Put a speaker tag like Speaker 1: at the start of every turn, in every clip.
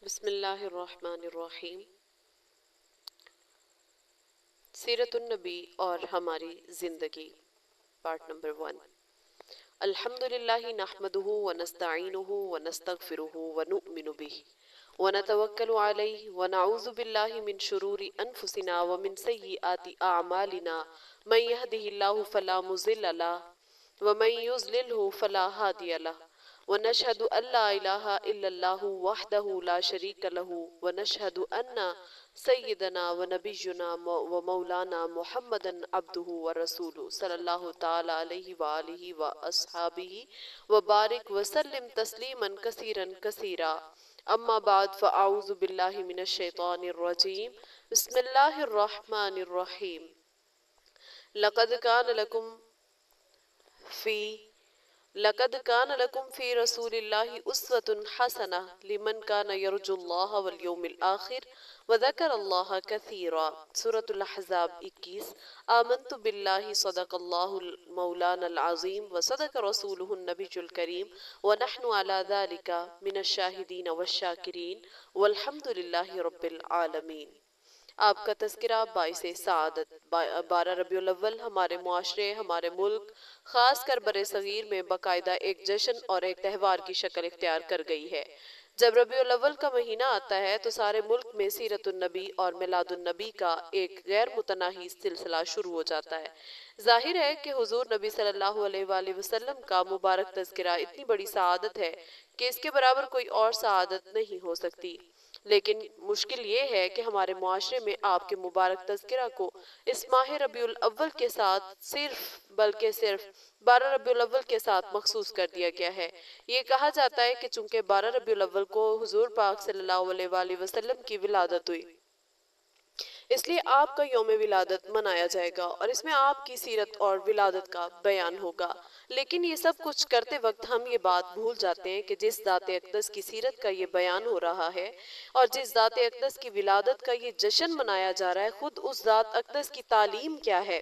Speaker 1: بسم اللہ الرحمن الرحیم۔ سیرت النبی اور ہماری زندگی، پارٹ نمبر 1۔ الحمدللہ نحمدہ ونستعینہ ونستغفرہ ونؤمن بہ ونتوکل علیہ ونعوذ باللہ من شرور انفسنا ومن سیئات اعمالنا، من یہدہ اللہ فلا مضل لہ ومن یضللہ فلا ہادی لہ، ونشہد ان لا الہ الا اللہ وحدہ لا شریک لہ، ونشہد ان سیدنا ونبینا ومولانا محمدا عبدہ ورسولہ صلی اللہ تعالی علیہ وآلہ واصحابہ وبارک وسلم تسلیما کثیرا کثیرا، اما بعد فاعوذ باللہ من الشیطان الرجیم، بسم اللہ الرحمن الرحیم۔ لقد كان لكم في رسول الله أسوة حسنة لمن كان يرجو الله واليوم الآخر وذكر الله كثيرا۔ سورة الأحزاب 21۔ آمنت بالله صدق الله مولانا العظيم وصدق رسوله النبي الكريم ونحن على ذلك من الشاهدين والشاكرين والحمد لله رب العالمين۔ آپ کا تذکرہ باعث سعادت۔ 12 ربیع الاول ہمارے معاشرے، ہمارے ملک، خاص کر بر صغیر میں باقاعدہ ایک جشن اور ایک تہوار کی شکل اختیار کر گئی ہے۔ جب ربیع الاول کا مہینہ آتا ہے تو سارے ملک میں سیرت النبی اور میلاد النبی کا ایک غیر متناہی سلسلہ شروع ہو جاتا ہے۔ ظاہر ہے کہ حضور نبی صلی اللہ علیہ وآلہ وسلم کا مبارک تذکرہ اتنی بڑی سعادت ہے کہ اس کے برابر کوئی اور سعادت نہیں ہو سکتی، لیکن مشکل یہ ہے کہ ہمارے معاشرے میں آپ کے مبارک تذکرہ کو اس ماہ ربیع الاول کے ساتھ بلکہ صرف 12 ربیع الاول کے ساتھ مخصوص کر دیا گیا ہے۔ یہ کہا جاتا ہے کہ چونکہ 12 ربیع الاول کو حضور پاک صلی اللہ علیہ وآلہ وسلم کی ولادت ہوئی، اس لیے آپ کا یوم ولادت منایا جائے گا اور اس میں آپ کی سیرت اور ولادت کا بیان ہوگا۔ لیکن یہ سب کچھ کرتے وقت ہم یہ بات بھول جاتے ہیں کہ جس ذات اقدس کی سیرت کا یہ بیان ہو رہا ہے اور جس ذات اقدس کی ولادت کا یہ جشن منایا جا رہا ہے، خود اس ذات اقدس کی تعلیم کیا ہے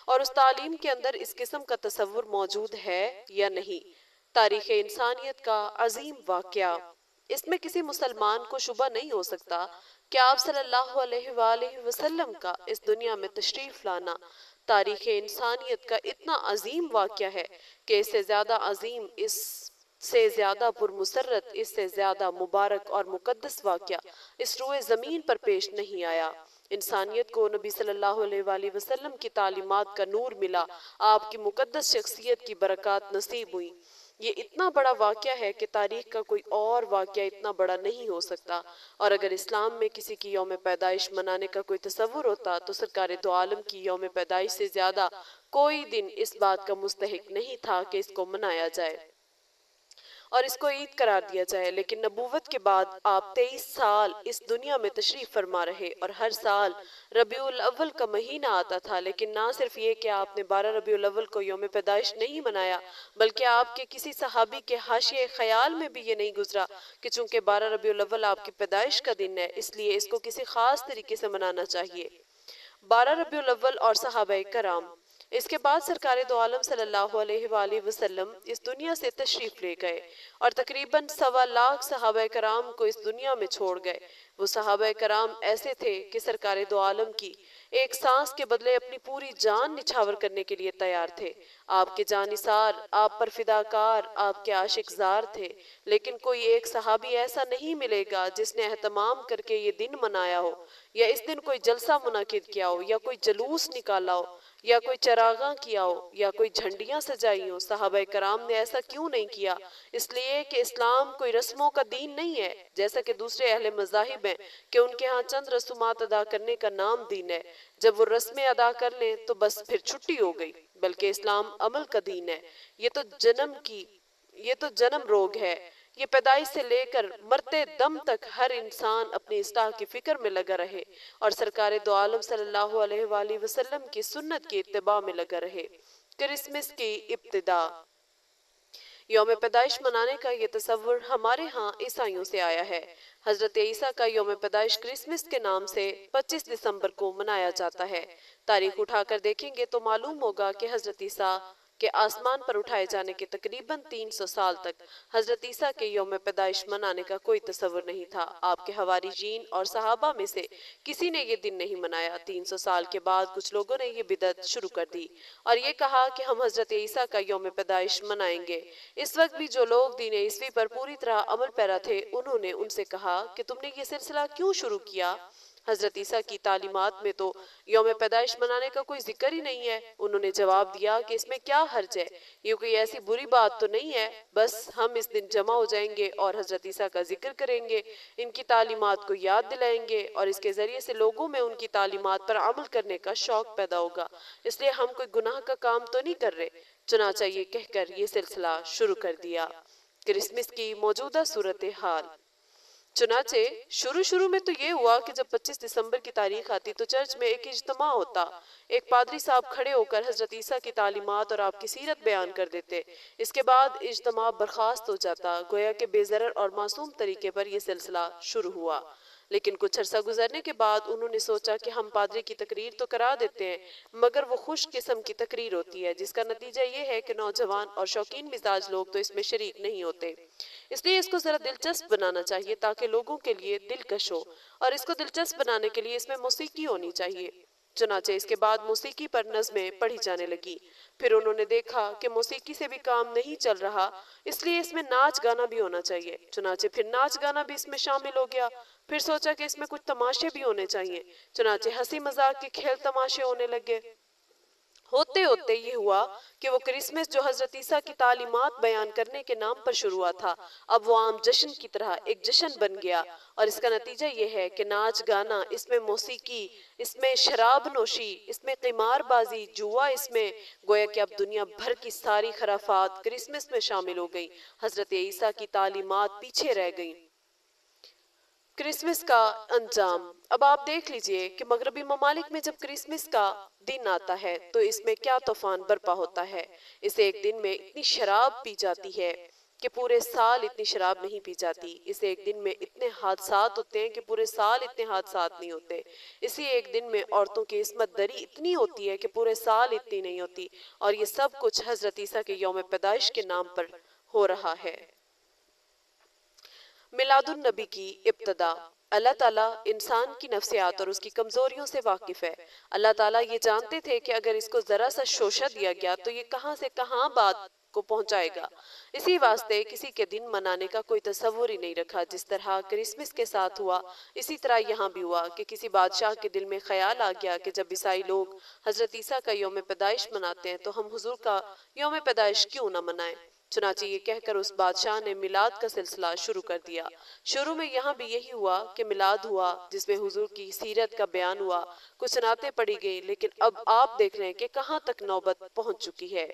Speaker 1: اور اس تعلیم کے اندر اس قسم کا تصور موجود ہے یا نہیں۔ تاریخ انسانیت کا عظیم واقعہ، اس میں کسی مسلمان کو شبہ نہیں ہو سکتا کہ آپ صلی اللہ علیہ وآلہ وسلم کا اس دنیا میں تشریف لانا تاریخ انسانیت کا اتنا عظیم واقعہ ہے کہ اس سے زیادہ عظیم، اس سے زیادہ پرمسرت، اس سے زیادہ مبارک اور مقدس واقعہ اس روئے زمین پر پیش نہیں آیا۔ انسانیت کو نبی صلی اللہ علیہ وآلہ وسلم کی تعلیمات کا نور ملا، آپ کی مقدس شخصیت کی برکات نصیب ہوئی۔ یہ اتنا بڑا واقعہ ہے کہ تاریخ کا کوئی اور واقعہ اتنا بڑا نہیں ہو سکتا، اور اگر اسلام میں کسی کی یوم پیدائش منانے کا کوئی تصور ہوتا تو سرکار دو عالم کی یوم پیدائش سے زیادہ کوئی دن اس بات کا مستحق نہیں تھا کہ اس کو منایا جائے اور اس کو عید قرار دیا جائے۔ لیکن نبوت کے بعد آپ 23 سال اس دنیا میں تشریف فرما رہے اور ہر سال ربیع الاول کا مہینہ آتا تھا، لیکن نہ صرف یہ کہ آپ نے 12 ربیع الاول کو یوم پیدائش نہیں منایا، بلکہ آپ کے کسی صحابی کے حاشیے خیال میں بھی یہ نہیں گزرا کہ چونکہ 12 ربیع الاول آپ کی پیدائش کا دن ہے، اس لیے اس کو کسی خاص طریقے سے منانا چاہیے۔ 12 ربیع الاول اور صحابہ کرام۔ اس کے بعد سرکار دو عالم صلی اللہ علیہ وآلہ وسلم اس دنیا سے تشریف لے گئے اور تقریباً 1.25 لاکھ صحابہ کرام کو اس دنیا میں چھوڑ گئے۔ وہ صحابہ کرام ایسے تھے کہ سرکار دو عالم کی ایک سانس کے بدلے اپنی پوری جان نچھاور کرنے کے لیے تیار تھے۔ آپ کے جانثار، آپ پر فداکار، آپ کے عاشق زار تھے، لیکن کوئی ایک صحابی ایسا نہیں ملے گا جس نے اہتمام کر کے یہ دن منایا ہو، یا اس دن کوئی جلسہ منعقد کیا ہو، یا کوئی جلوس نکالا ہو، یا کوئی چراغاں کیا ہو، یا کوئی جھنڈیاں سجائی ہوں۔ صحابہ کرام نے ایسا کیوں نہیں کیا؟ اس لیے کہ اسلام کوئی رسموں کا دین نہیں ہے، جیسا کہ دوسرے اہل مذاہب ہیں کہ ان کے ہاں چند رسومات ادا کرنے کا نام دین ہے، جب وہ رسمیں ادا کر لیں تو بس پھر چھٹی ہو گئی، بلکہ اسلام عمل کا دین ہے۔ یہ تو جنم روگ ہے۔ یہ پیدائش سے لے کر مرتے دم تک ہر انسان اپنی اصلاح کی فکر میں لگا رہے اور سرکار دو عالم صلی اللہ علیہ وآلہ وسلم کی سنت کی اتباع میں لگا رہے۔ کرسمس کی ابتدا۔ یوم پیدائش منانے کا یہ تصور ہمارے ہاں عیسائیوں سے آیا ہے۔ حضرت عیسیٰ کا یوم پیدائش کرسمس کے نام سے 25 دسمبر کو منایا جاتا ہے۔ تاریخ اٹھا کر دیکھیں گے تو معلوم ہوگا کہ حضرت عیسیٰ کہ آسمان پر اٹھائے جانے کے تقریباً 300 سال تک حضرت عیسیٰ کے یوم پیدائش منانے کا کوئی تصور نہیں تھا۔ آپ کے حواریجین اور صحابہ میں سے کسی نے یہ دن نہیں منایا۔ 300 سال کے بعد کچھ لوگوں نے یہ بدعت شروع کر دی اور یہ کہا کہ ہم حضرت عیسیٰ کا یوم پیدائش منائیں گے۔ اس وقت بھی جو لوگ دین عیسوی پر پوری طرح عمل پیرا تھے انہوں نے ان سے کہا کہ تم نے یہ سلسلہ کیوں شروع کیا؟ حضرت عیسیٰ کی تعلیمات میں تو یوم پیدائش منانے کا کوئی ذکر ہی نہیں ہے۔ انہوں نے جواب دیا کہ اس میں کیا حرج ہے، یہ کوئی ایسی بری بات تو نہیں ہے، بس ہم اس دن جمع ہو جائیں گے اور حضرت عیسیٰ کا ذکر کریں گے، ان کی تعلیمات کو یاد دلائیں گے اور اس کے ذریعے سے لوگوں میں ان کی تعلیمات پر عمل کرنے کا شوق پیدا ہوگا، اس لیے ہم کوئی گناہ کا کام تو نہیں کر رہے۔ چنانچہ یہ کہہ کر یہ سلسلہ شروع کر دیا۔ کرسمس کی موجودہ صورتحال۔ چنانچہ شروع میں تو یہ ہوا کہ جب 25 دسمبر کی تاریخ آتی تو چرچ میں ایک اجتماع ہوتا، ایک پادری صاحب کھڑے ہو کر حضرت عیسیٰ کی تعلیمات اور آپ کی سیرت بیان کر دیتے۔ اس کے بعد اجتماع برخاست ہو جاتا، گویا کہ بے ضرر اور معصوم طریقے پر یہ سلسلہ شروع ہوا۔ لیکن کچھ عرصہ گزرنے کے بعد انہوں نے سوچا کہ ہم پادری کی تقریر تو کرا دیتے ہیں، مگر وہ خوش قسم کی تقریر ہوتی ہے جس کا نتیجہ یہ ہے کہ نوجوان اور شوقین مزاج لوگ تو اس میں شریک نہیں ہوتے۔ اس لیے اس کو ذرا دلچسپ بنانا چاہیے تاکہ لوگوں کے لیے دلکش ہو، اور اس کو دلچسپ بنانے کے لیے اس میں موسیقی ہونی چاہیے۔ چنانچہ اس کے بعد موسیقی پر نظمیں پڑھی جانے لگی۔ پھر انہوں نے دیکھا کہ موسیقی سے بھی کام نہیں چل رہا، اس لیے اس میں ناچ گانا بھی ہونا چاہیے۔ چنانچہ پھر ناچ گانا بھی اس میں شامل ہو گیا۔ پھر سوچا کہ اس میں کچھ تماشے بھی ہونے چاہیے، چنانچہ ہنسی مذاق کے کھیل تماشے ہونے لگے۔ ہوتے ہوتے یہ ہوا کہ وہ کرسمس جو حضرت عیسیٰ کی تعلیمات بیان کرنے کے نام پر شروع ہوا تھا، اب وہ عام جشن کی طرح ایک جشن بن گیا، اور اس کا نتیجہ یہ ہے کہ ناچ گانا، اس میں موسیقی، اس میں شراب نوشی، اس میں قمار بازی، جوا، اس میں گویا کہ اب دنیا بھر کی ساری خرافات کرسمس میں شامل ہو گئیں۔ حضرت عیسیٰ کی تعلیمات پیچھے رہ گئیں۔ کرسمس کا انجام۔ اب آپ دیکھ لیجئے کہ مغربی ممالک میں جب کرسمس کا دن آتا ہے تو اس میں کیا طوفان برپا ہوتا ہے۔ اس ایک دن میں اتنی شراب پی جاتی ہے کہ پورے سال اتنی شراب نہیں پی جاتی۔ اس ایک دن میں اتنے حادثات ہوتے ہیں کہ پورے سال اتنے حادثات نہیں ہوتے۔ اسی ایک دن میں عورتوں کی عصمت دری اتنی ہوتی ہے کہ پورے سال اتنی نہیں ہوتی، اور یہ سب کچھ حضرت عیسیٰ کے یوم پیدائش کے نام پر ہو رہا ہے۔ میلاد النبی کی ابتدا۔ اللہ تعالیٰ انسان کی نفسیات اور اس کی کمزوریوں سے واقف ہے۔ اللہ تعالیٰ یہ جانتے تھے کہ اگر اس کو ذرا سا شوشہ دیا گیا تو یہ کہاں سے کہاں بات کو پہنچائے گا۔ اسی واسطے کسی کے دن منانے کا کوئی تصور ہی نہیں رکھا۔ جس طرح کرسمس کے ساتھ ہوا، اسی طرح یہاں بھی ہوا کہ کسی بادشاہ کے دل میں خیال آ گیا کہ جب عیسائی لوگ حضرت عیسیٰ کا یوم پیدائش مناتے ہیں تو ہم حضور کا یوم پیدائش کیوں نہ منائیں۔ چنانچہ یہ کہہ کر اس بادشاہ نے میلاد کا سلسلہ شروع کر دیا۔ شروع میں یہاں بھی یہی ہوا کہ میلاد ہوا جس میں حضور کی سیرت کا بیان ہوا، کچھ نعتیں پڑھی گئی، لیکن اب آپ دیکھ رہے ہیں کہ کہاں تک نوبت پہنچ چکی ہے۔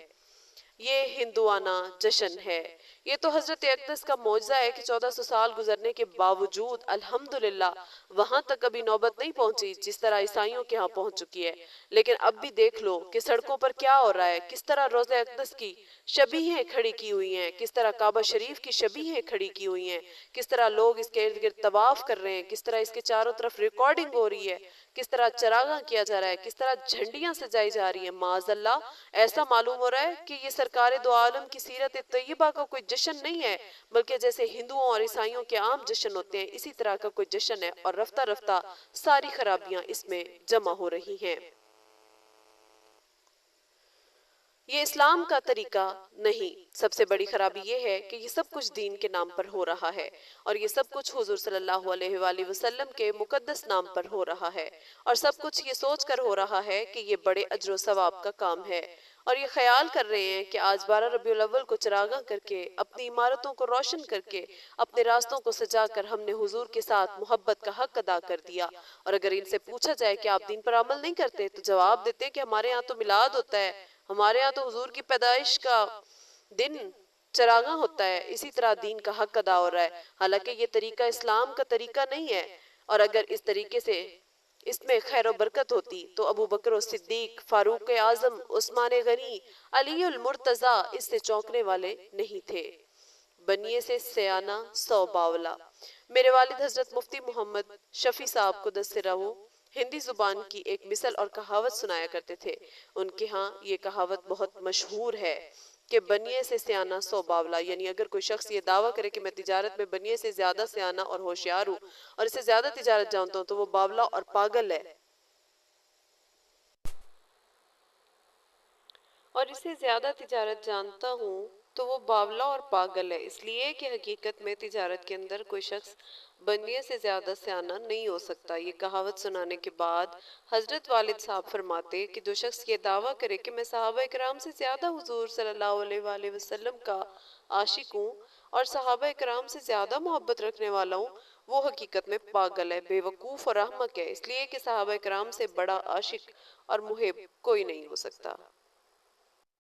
Speaker 1: یہ ہندوانہ جشن ہے۔ یہ تو حضرت اقدس کا معجزہ ہے کہ 1400 سال گزرنے کے باوجود الحمدللہ وہاں تک ابھی نوبت نہیں پہنچی جس طرح عیسائیوں کے ہاں پہنچ چکی ہے۔ لیکن اب بھی دیکھ لو کہ سڑکوں پر کیا ہو رہا ہے، کس طرح روضہ اقدس کی شبیہیں کھڑی کی ہوئی ہیں، کس طرح کعبہ شریف کی شبیہیں کھڑی کی ہوئی ہیں، کس طرح لوگ اس کے ارد گرد طواف کر رہے ہیں، کس طرح اس کے چاروں طرف ریکارڈنگ ہو رہی ہے، کس طرح چراغاں کیا جا رہا ہے، کس طرح جھنڈیاں سجائی جا رہی ہیں۔ معاذ اللہ، ایسا معلوم ہو رہا ہے کہ یہ سرکار دو عالم کی سیرت طیبہ کا کوئی جشن نہیں ہے، بلکہ جیسے ہندوؤں اور عیسائیوں کے عام جشن ہوتے ہیں اسی طرح کا کوئی جشن ہے، اور رفتہ رفتہ ساری خرابیاں اس میں جمع ہو رہی ہیں۔ یہ اسلام کا طریقہ نہیں۔ سب سے بڑی خرابی یہ ہے کہ یہ سب کچھ دین کے نام پر ہو رہا ہے، اور یہ سب کچھ حضور صلی اللہ علیہ وآلہ وسلم کے مقدس نام پر ہو رہا ہے، اور سب کچھ یہ سوچ کر ہو رہا ہے کہ یہ بڑے اجر و ثواب کا کام ہے، اور یہ خیال کر رہے ہیں کہ آج 12 ربیع الاول کو چراغاں کر کے، اپنی عمارتوں کو روشن کر کے، اپنے راستوں کو سجا کر ہم نے حضور کے ساتھ محبت کا حق ادا کر دیا۔ اور اگر ان سے پوچھا جائے کہ آپ دین پر عمل نہیں کرتے تو جواب دیتے ہیں کہ ہمارے ہاں تو میلاد ہوتا ہے، ہمارے ہاں تو حضور کی پیدائش کا دن چراغاں ہوتا ہے، اسی طرح دین کا حق ادا ہو رہا ہے، حالانکہ یہ طریقہ اسلام کا طریقہ نہیں ہے۔ اور اگر اس طریقے سے اس میں خیر و برکت ہوتی تو ابو بکر و صدیق، فاروق اعظم، عثمان غنی، علی المرتضیٰ اس سے چونکنے والے نہیں تھے۔ بنیے سے سیانہ 100 باولا۔ میرے والد حضرت مفتی محمد شفیع صاحب قدس سرہ ہندی زبان کی ایک مثل اور کہاوت سنایا کرتے تھے۔ ان کے ہاں یہ کہاوت بہت مشہور ہے کہ بنیے سے سیانہ سو باولا، یعنی اگر کوئی شخص یہ دعویٰ کرے کہ میں تجارت میں بنیے سے زیادہ سیانہ اور ہوشیار ہوں اور اس سے زیادہ تجارت جانتا ہوں تو وہ باولا اور پاگل ہے، اور اسے زیادہ تجارت جانتا ہوں تو وہ باولا اور پاگل ہے، اس لیے کہ حقیقت میں تجارت کے اندر کوئی شخص بنیے سے زیادہ سیانہ نہیں ہو سکتا۔ یہ کہاوت سنانے کے بعد حضرت والد صاحب فرماتے کہ جو شخص یہ دعویٰ کرے کہ میں صحابہ کرام سے زیادہ حضور صلی اللہ علیہ وآلہ وسلم کا عاشق ہوں اور صحابہ کرام سے زیادہ محبت رکھنے والا ہوں، وہ حقیقت میں پاگل ہے، بے وقوف اور احمق ہے، اس لیے کہ صحابہ کرام سے بڑا عاشق اور محب کوئی نہیں ہو سکتا۔